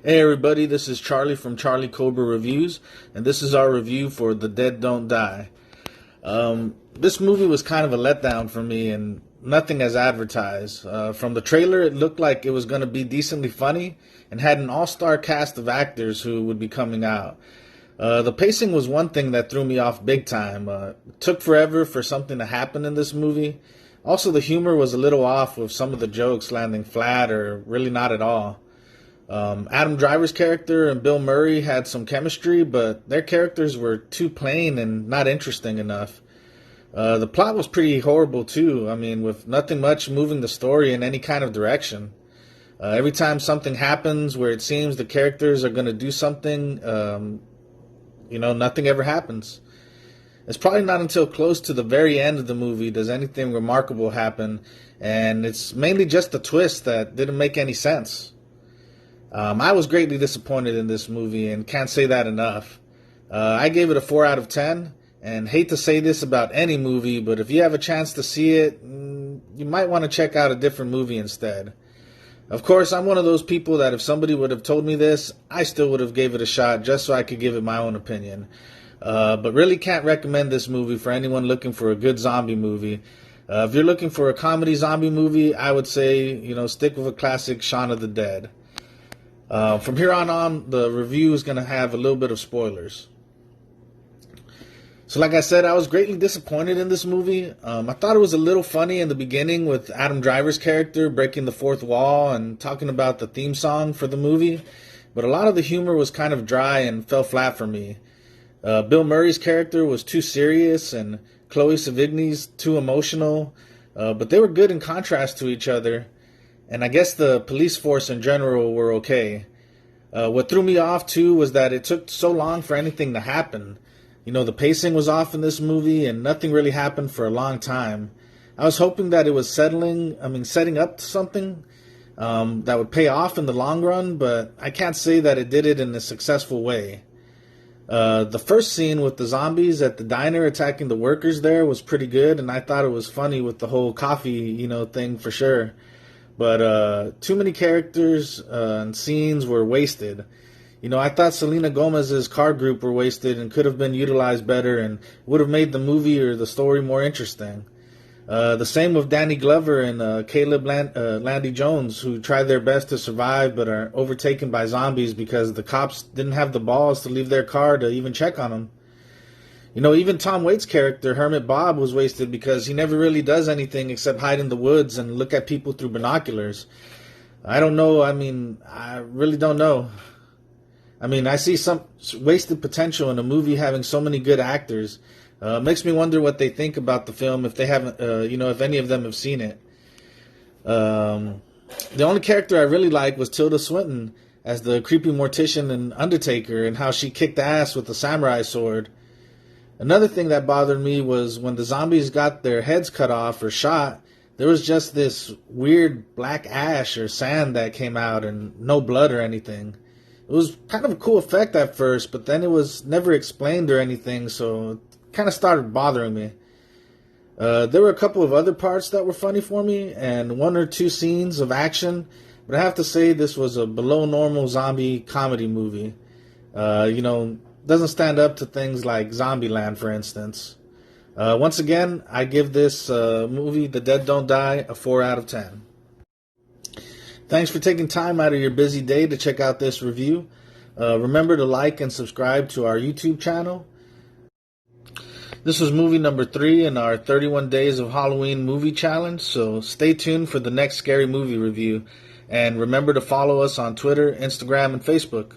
Hey everybody, this is Charlie from Charlie Cobra Reviews, and this is our review for The Dead Don't Die. This movie was kind of a letdown for me, and nothing as advertised. From the trailer, it looked like it was going to be decently funny, and had an all-star cast of actors who would be coming out. The pacing was one thing that threw me off big time. It took forever for something to happen in this movie. Also, the humor was a little off, with some of the jokes landing flat or really not at all. Adam Driver's character and Bill Murray had some chemistry, but their characters were too plain and not interesting enough. The plot was pretty horrible too. I mean, with nothing much moving the story in any kind of direction. Every time something happens where it seems the characters are going to do something, nothing ever happens. It's probably not until close to the very end of the movie does anything remarkable happen, and it's mainly just the twist that didn't make any sense. I was greatly disappointed in this movie and can't say that enough. I gave it a 4 out of 10, and hate to say this about any movie, but if you have a chance to see it, you might want to check out a different movie instead. Of course, I'm one of those people that if somebody would have told me this, I still would have gave it a shot just so I could give it my own opinion. But really can't recommend this movie for anyone looking for a good zombie movie. If you're looking for a comedy zombie movie, I would say, stick with a classic Shaun of the Dead. From here on, the review is going to have a little bit of spoilers. So like I said, I was greatly disappointed in this movie. I thought it was a little funny in the beginning with Adam Driver's character breaking the fourth wall and talking about the theme song for the movie. But a lot of the humor was kind of dry and fell flat for me. Bill Murray's character was too serious and Chloe Sevigny's too emotional. But they were good in contrast to each other. And I guess the police force in general were okay. What threw me off, too, was that it took so long for anything to happen. The pacing was off in this movie, and nothing really happened for a long time. I was hoping that it was setting up to something that would pay off in the long run, but I can't say that it did it in a successful way. The first scene with the zombies at the diner attacking the workers there was pretty good, and I thought it was funny with the whole coffee, thing for sure. But too many characters and scenes were wasted. I thought Selena Gomez's car group were wasted and could have been utilized better and would have made the movie or the story more interesting. The same with Danny Glover and Caleb Landy Jones, who tried their best to survive but are overtaken by zombies because the cops didn't have the balls to leave their car to even check on them. Even Tom Waits' character, Hermit Bob, was wasted because he never really does anything except hide in the woods and look at people through binoculars. I don't know. I really don't know. I see some wasted potential in a movie having so many good actors. Makes me wonder what they think about the film if they haven't, if any of them have seen it. The only character I really liked was Tilda Swinton as the creepy mortician and Undertaker, and how she kicked ass with the samurai sword. Another thing that bothered me was when the zombies got their heads cut off or shot, there was just this weird black ash or sand that came out and no blood or anything. It was kind of a cool effect at first, but then it was never explained or anything, so it kind of started bothering me. There were a couple of other parts that were funny for me, and 1 or 2 scenes of action, but I have to say this was a below normal zombie comedy movie. Doesn't stand up to things like Zombieland, for instance. Once again, I give this movie, The Dead Don't Die, a 4 out of 10. Thanks for taking time out of your busy day to check out this review. Remember to like and subscribe to our YouTube channel. This was movie number 3 in our 31 Days of Halloween movie challenge, so stay tuned for the next scary movie review. And remember to follow us on Twitter, Instagram, and Facebook.